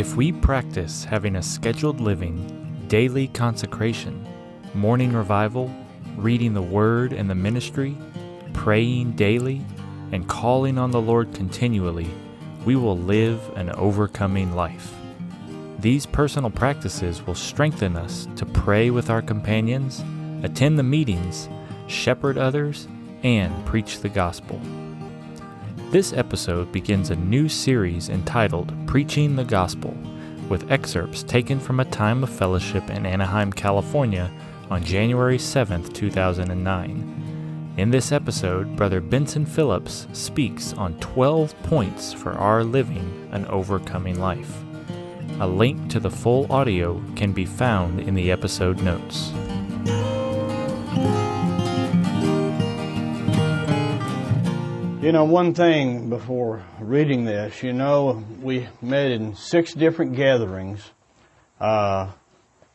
If we practice having a scheduled living, daily consecration, morning revival, reading the Word and the ministry, praying daily, and calling on the Lord continually, we will live an overcoming life. These personal practices will strengthen us to pray with our companions, attend the meetings, shepherd others, and preach the gospel. This episode begins a new series entitled Preaching the Gospel, with excerpts taken from a time of fellowship in Anaheim, California on January 7th, 2009. In this episode, Brother Benson Phillips speaks on 12 points for our living an overcoming life. A link to the full audio can be found in the episode notes. You know, one thing before reading this, we met in 6 different gatherings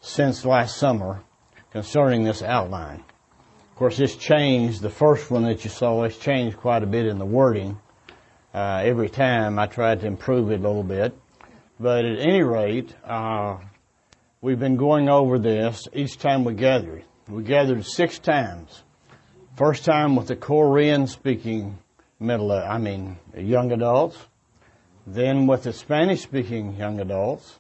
since last summer concerning this outline. Of course, it's changed. The first one that you saw has changed quite a bit in the wording. Every time I tried to improve it a little bit. But at any rate, we've been going over this each time we gathered. We gathered 6 times. First time with the Korean-speaking young adults. Then with the Spanish-speaking young adults.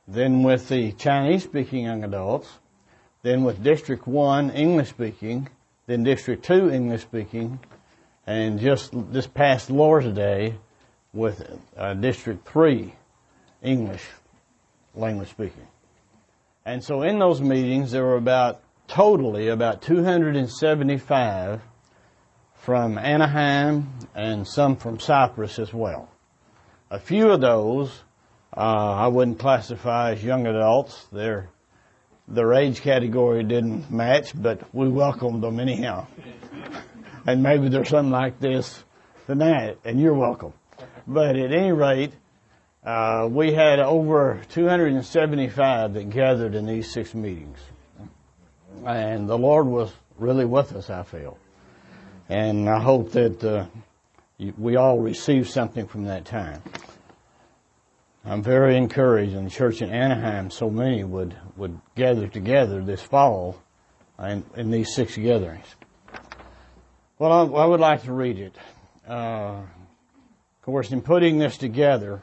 Then with the Chinese-speaking young adults. Then with District 1 English-speaking. Then District 2 English-speaking. And just this past Lord's Day with District 3 English language speaking. And so in those meetings there were totally about 275 from Anaheim and some from Cyprus as well. A few of those I wouldn't classify as young adults. Their age category didn't match, but we welcomed them anyhow. And maybe there's something like this tonight, and you're welcome. But at any rate, we had over 275 that gathered in these 6 meetings. And the Lord was really with us, I feel. And I hope that we all received something from that time. I'm very encouraged in the church in Anaheim, so many would gather together this fall in these 6 gatherings. Well, I would like to read it. Of course, in putting this together,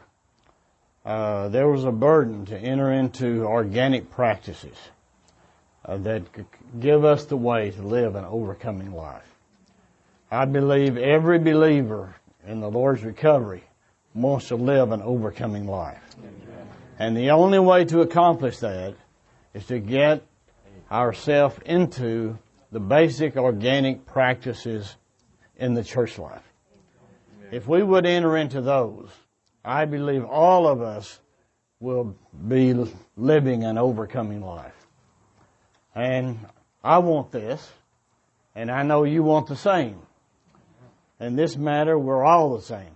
there was a burden to enter into organic practices that could give us the way to live an overcoming life. I believe every believer in the Lord's recovery wants to live an overcoming life. And the only way to accomplish that is to get ourselves into the basic organic practices in the church life. If we would enter into those, I believe all of us will be living an overcoming life. And I want this, and I know you want the same. In this matter, we're all the same.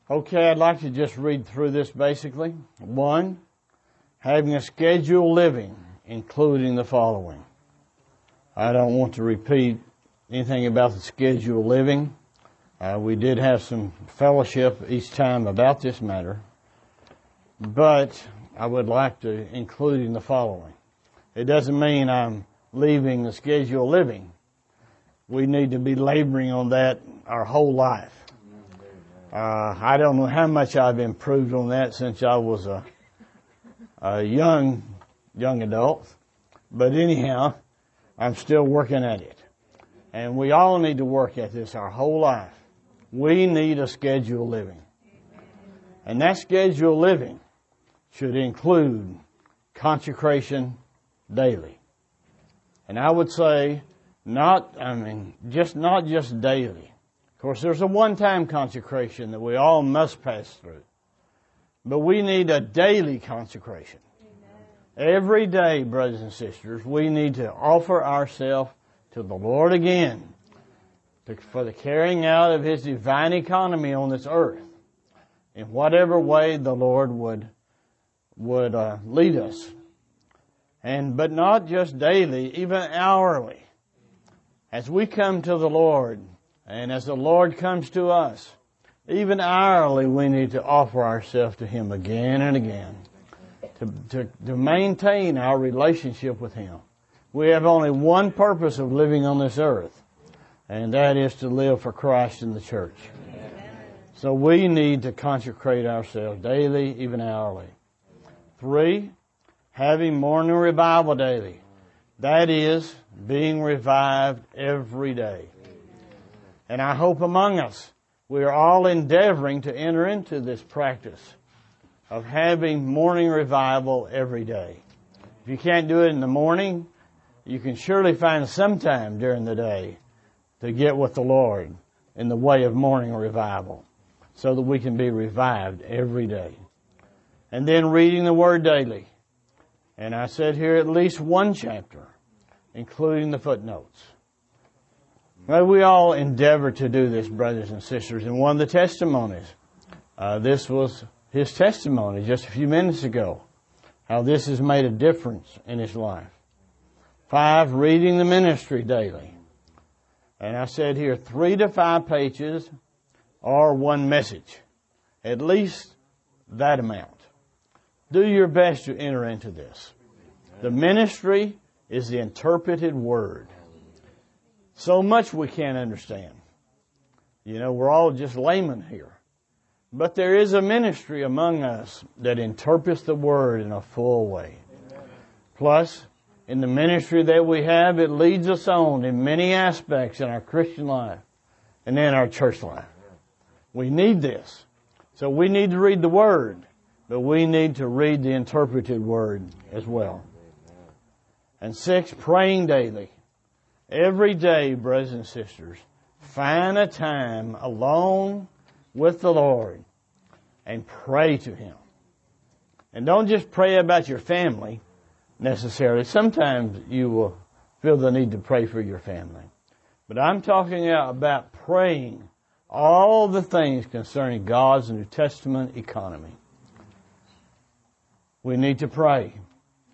Okay, I'd like to just read through this basically. 1, having a scheduled living, including the following. I don't want to repeat anything about the scheduled living. We did have some fellowship each time about this matter. But I would like to include in the following. It doesn't mean I'm leaving the scheduled living. We need to be laboring on that our whole life. I don't know how much I've improved on that since I was a young adult. But anyhow, I'm still working at it. And we all need to work at this our whole life. We need a scheduled living. And that scheduled living should include consecration daily. And I would say not just daily. Of course, there's a one-time consecration that we all must pass through. But we need a daily consecration. Amen. Every day, brothers and sisters, we need to offer ourselves to the Lord again for the carrying out of His divine economy on this earth in whatever way the Lord would lead us. But not just daily, even hourly. As we come to the Lord, and as the Lord comes to us, even hourly, we need to offer ourselves to Him again and again to maintain our relationship with Him. We have only one purpose of living on this earth, and that is to live for Christ in the church. So we need to consecrate ourselves daily, even hourly. 3, having morning revival daily. That is, being revived every day. And I hope among us, we are all endeavoring to enter into this practice of having morning revival every day. If you can't do it in the morning, you can surely find some time during the day to get with the Lord in the way of morning revival so that we can be revived every day. And then reading the Word daily. And I said here at least one chapter, including the footnotes. Well, we all endeavor to do this, brothers and sisters. And one of the testimonies, this was his testimony just a few minutes ago, how this has made a difference in his life. 5, reading the ministry daily. And I said here 3 to 5 pages or one message. At least that amount. Do your best to enter into this. The ministry is the interpreted word. So much we can't understand. You know, we're all just laymen here. But there is a ministry among us that interprets the word in a full way. Plus, in the ministry that we have, it leads us on in many aspects in our Christian life and in our church life. We need this. So we need to read the Word, but we need to read the interpreted Word as well. And 6, praying daily. Every day, brothers and sisters, find a time alone with the Lord and pray to Him. And don't just pray about your family necessarily. Sometimes you will feel the need to pray for your family. But I'm talking about praying all the things concerning God's New Testament economy. We need to pray.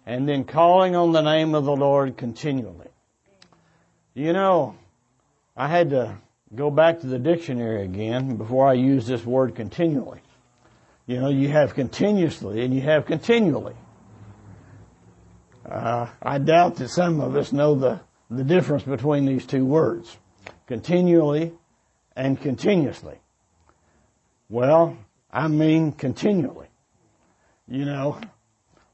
And then calling on the name of the Lord continually. You know, I had to go back to the dictionary again before I use this word continually. You know, you have continuously and you have continually. I doubt that some of us know the difference between these two words. Continually and continuously. Well, I mean continually. You know,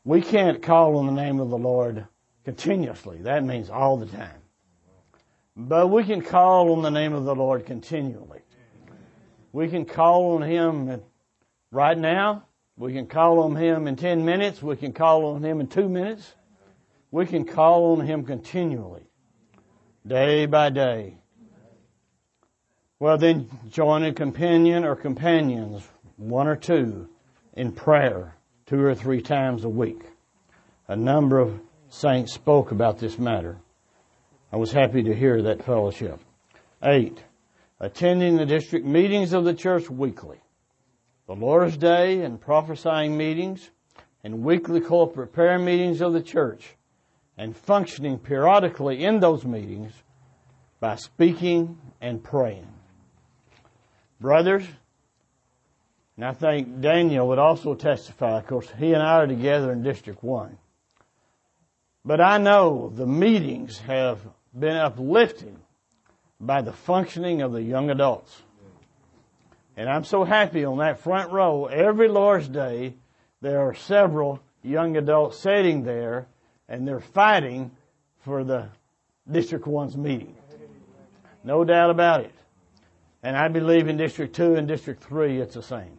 we can't call on the name of the Lord continuously. That means all the time. But we can call on the name of the Lord continually. We can call on Him right now. We can call on Him in 10 minutes. We can call on Him in 2 minutes. We can call on Him continually, day by day. Well, then join a companion or companions, 1 or 2, in prayer 2 or 3 times a week. A number of saints spoke about this matter. I was happy to hear that fellowship. 8, attending the district meetings of the church weekly. The Lord's Day and prophesying meetings and weekly corporate prayer meetings of the church, and functioning periodically in those meetings by speaking and praying. Brothers, and I think Daniel would also testify, of course, he and I are together in District 1. But I know the meetings have been uplifted by the functioning of the young adults. And I'm so happy on that front row, every Lord's Day, there are several young adults sitting there, and they're fighting for the District 1's meeting. No doubt about it. And I believe in District 2 and District 3 it's the same.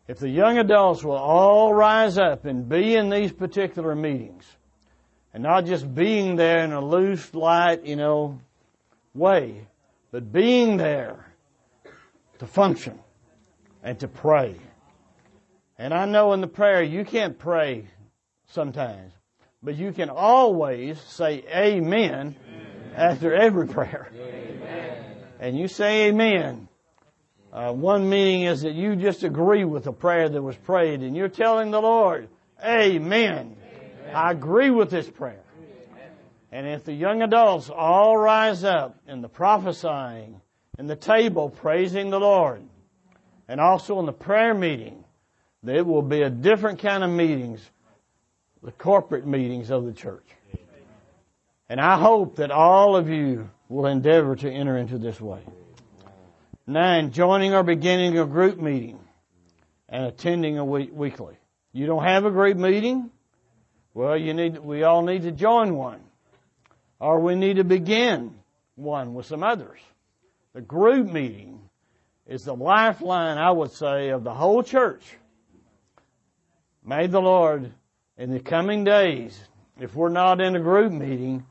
If the young adults will all rise up and be in these particular meetings, and not just being there in a loose, light, way, but being there to function and to pray. And I know in the prayer you can't pray sometimes, but you can always say amen after every prayer. Amen. And you say amen. One meaning is that you just agree with the prayer that was prayed, and you're telling the Lord, amen. I agree with this prayer. And if the young adults all rise up in the prophesying, in the table praising the Lord, and also in the prayer meeting. There will be a different kind of meetings, the corporate meetings of the church. And I hope that all of you will endeavor to enter into this way. 9, joining or beginning a group meeting and attending a weekly. You don't have a group meeting? Well, we all need to join one. Or we need to begin one with some others. The group meeting is the lifeline, I would say, of the whole church. May the Lord, in the coming days, if we're not in a group meeting,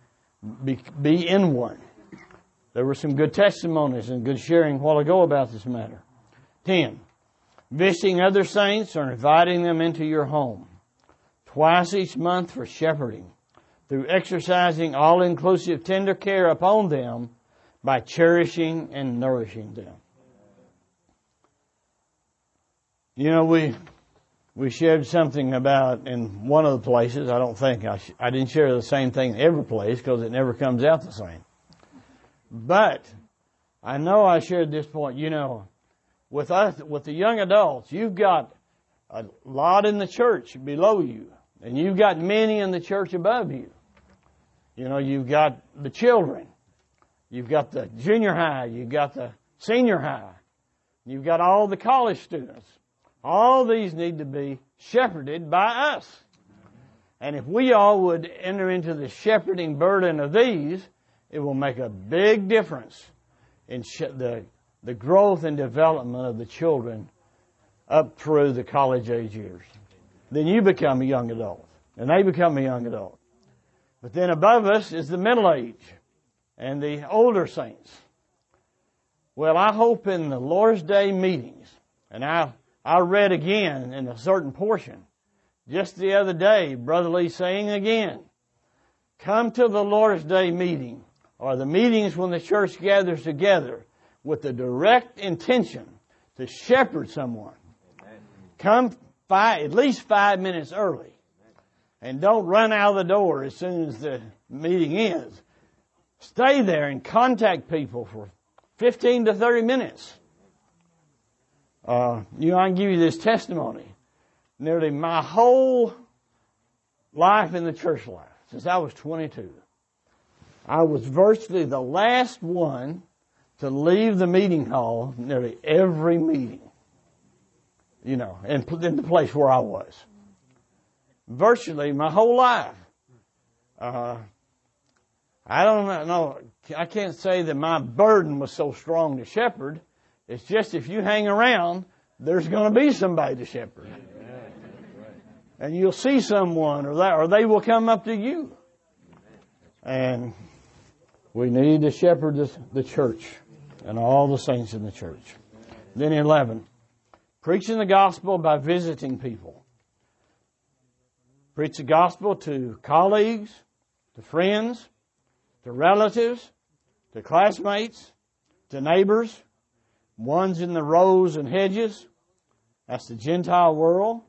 be in one. There were some good testimonies and good sharing a while ago about this matter. 10, visiting other saints or inviting them into your home. Twice each month for shepherding, through exercising all-inclusive tender care upon them by cherishing and nourishing them. You know, we shared something about in one of the places. I don't think I didn't share the same thing in every place because it never comes out the same. But I know I shared this point. You know, with the young adults, you've got a lot in the church below you, and you've got many in the church above you. You know, you've got the children, you've got the junior high, you've got the senior high, you've got all the college students. All these need to be shepherded by us. And if we all would enter into the shepherding burden of these, it will make a big difference in the growth and development of the children up through the college age years. Then you become a young adult, and they become a young adult. But then above us is the middle age and the older saints. Well, I hope in the Lord's Day meetings, and I read again in a certain portion, just the other day, Brother Lee saying again, come to the Lord's Day meeting, or the meetings when the church gathers together with the direct intention to shepherd someone. Come at least 5 minutes early. And don't run out of the door as soon as the meeting ends. Stay there and contact people for 15 to 30 minutes. I can give you this testimony. Nearly my whole life in the church life, since I was 22, I was virtually the last one to leave the meeting hall nearly every meeting. You know, in the place where I was. Virtually my whole life. I don't know. I can't say that my burden was so strong to shepherd. It's just if you hang around, there's going to be somebody to shepherd. And you'll see someone or they will come up to you. And we need to shepherd the church and all the saints in the church. Then 11, preaching the gospel by visiting people. Preach the gospel to colleagues, to friends, to relatives, to classmates, to neighbors, ones in the rows and hedges, that's the Gentile world,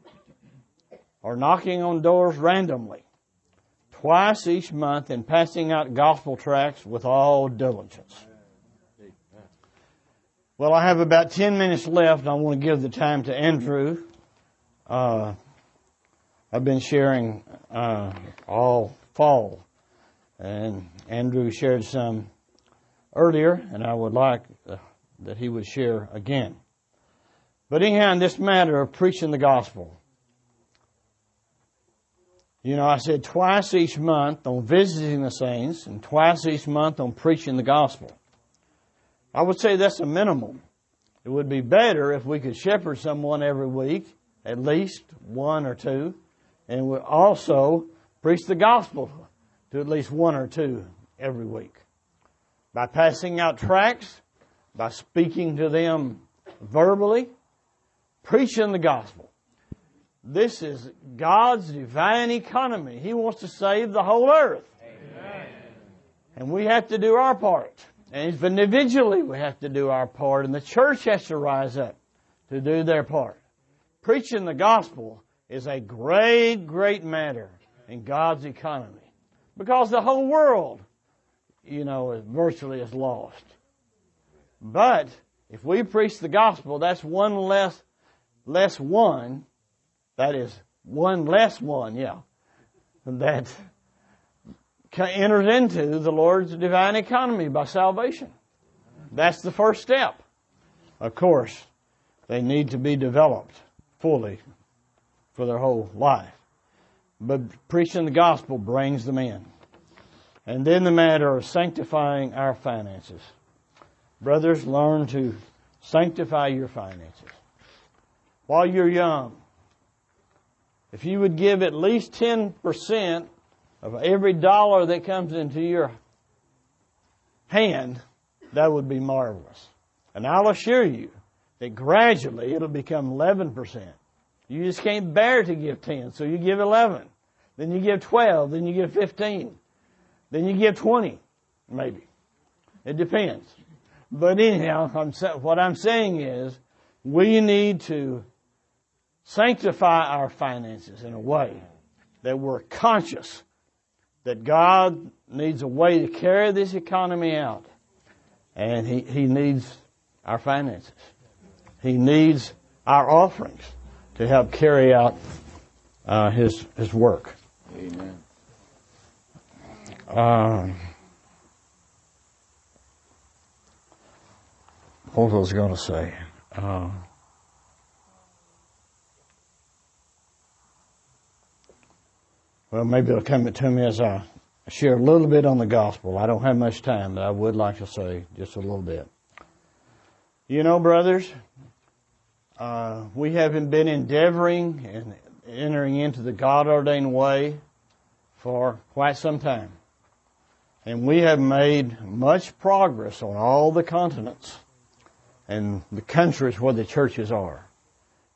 or knocking on doors randomly, twice each month, and passing out gospel tracts with all diligence. Well, I have about 10 minutes left. I want to give the time to Andrew. I've been sharing all fall, and Andrew shared some earlier, and I would like that he would share again. But anyhow, in this matter of preaching the gospel, you know, I said twice each month on visiting the saints and twice each month on preaching the gospel. I would say that's a minimum. It would be better if we could shepherd someone every week, at least one or two, and we also preach the gospel to at least one or two every week. By passing out tracts, by speaking to them verbally, preaching the gospel. This is God's divine economy. He wants to save the whole earth. Amen. And we have to do our part. And individually we have to do our part. And the church has to rise up to do their part. Preaching the gospel is a great, great matter in God's economy. Because the whole world, you know, virtually is lost. But If we preach the gospel, that's one less one. That is one less one, that enters into the Lord's divine economy by salvation. That's the first step. Of course, they need to be developed fully for their whole life. But preaching the gospel brings them in. And then the matter of sanctifying our finances. Brothers, learn to sanctify your finances. While you're young, if you would give at least 10% of every dollar that comes into your hand, that would be marvelous. And I'll assure you that gradually it'll become 11%. You just can't bear to give 10, so you give 11. Then you give 12, then you give 15. Then you give 20, maybe. It depends. But anyhow, what I'm saying is we need to sanctify our finances in a way that we're conscious that God needs a way to carry this economy out. And He needs our finances. He needs our offerings to help carry out His work. Amen. What was I going to say? Well, maybe it'll come to me as I share a little bit on the gospel. I don't have much time, but I would like to say just a little bit. You know, brothers, we have been endeavoring and entering into the God-ordained way for quite some time. And we have made much progress on all the continents and the countries where the churches are.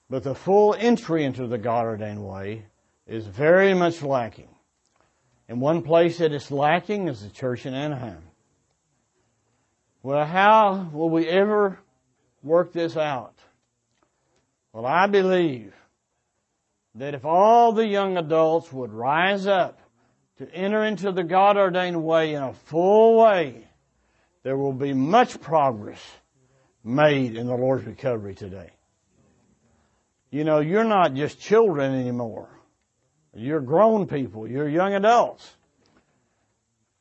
But the full entry into the God-ordained way is very much lacking. And one place that is lacking is the church in Anaheim. Well, how will we ever work this out? Well, I believe that if all the young adults would rise up to enter into the God-ordained way in a full way, there will be much progress made in the Lord's recovery today. You know, you're not just children anymore. You're grown people. You're young adults.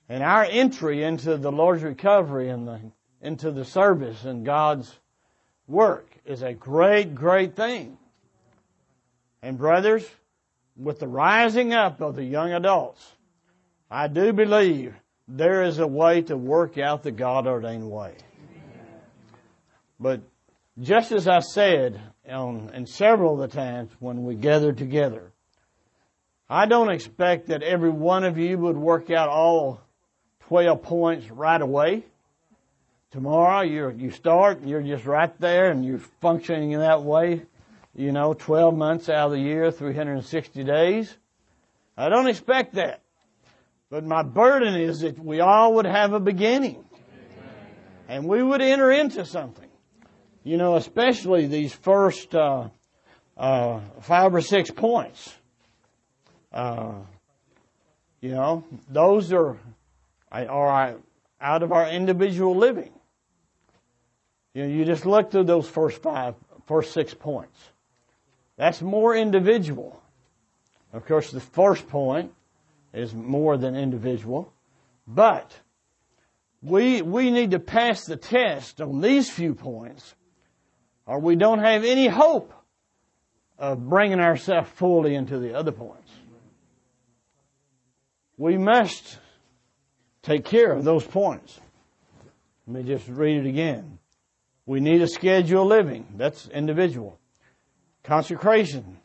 And our entry into the Lord's recovery and into the service and God's work is a great, great thing. And brothers, with the rising up of the young adults, I do believe there is a way to work out the God-ordained way. But just as I said in several of the times when we gathered together, I don't expect that every one of you would work out all 12 points right away. Tomorrow you start and you're just right there and you're functioning in that way, 12 months out of the year, 360 days. I don't expect that. But my burden is that we all would have a beginning. And we would enter into something. Especially these first 5 or 6 points. Those are out of our individual living. You just look through those first 6 points. That's more individual. Of course, the first point is more than individual. But we need to pass the test on these few points, or we don't have any hope of bringing ourselves fully into the other points. We must take care of those points. Let me just read it again. We need a schedule of living. That's individual. Consecration.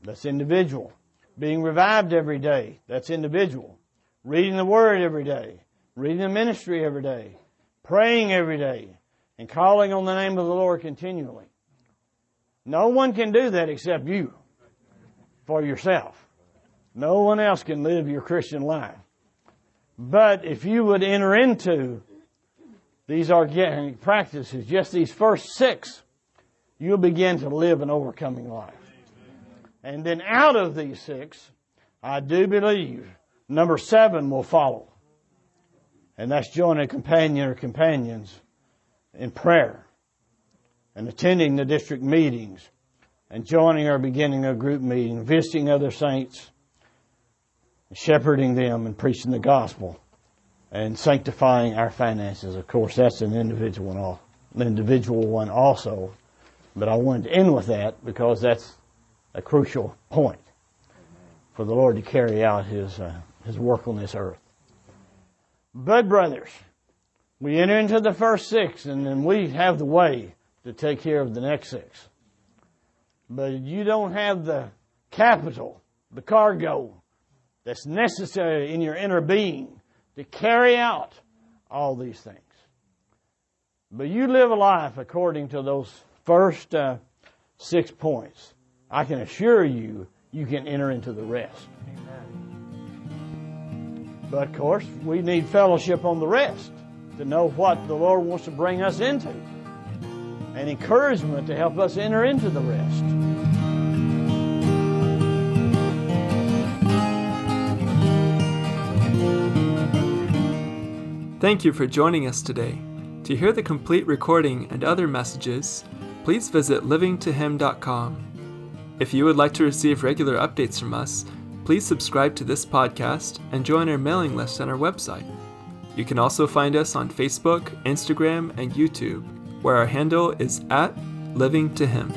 That's individual. Being revived every day. That's individual. Reading the Word every day. Reading the ministry every day. Praying every day. And calling on the name of the Lord continually. No one can do that except you. For yourself. No one else can live your Christian life. But if you would enter into these organic practices, just these first 6, you'll begin to live an overcoming life. And then out of these 6, I do believe number 7 will follow. And that's join a companion or companions in prayer. and attending the district meetings and joining or beginning a group meeting, visiting other saints, shepherding them and preaching the gospel, and sanctifying our finances. Of course, that's an individual one also, but I wanted to end with that because that's a crucial point for the Lord to carry out His work on this earth. But brothers, we enter into the first 6, and then we have the way to take care of the next 6. But you don't have the capital, the cargo that's necessary in your inner being to carry out all these things. But you live a life according to those first 6 points. I can assure you, you can enter into the rest. Amen. But of course, we need fellowship on the rest to know what the Lord wants to bring us into, and encouragement to help us enter into the rest. Thank you for joining us today. To hear the complete recording and other messages, please visit livingtohim.com. If you would like to receive regular updates from us, please subscribe to this podcast and join our mailing list on our website. You can also find us on Facebook, Instagram, and YouTube, where our handle is @livingtohim.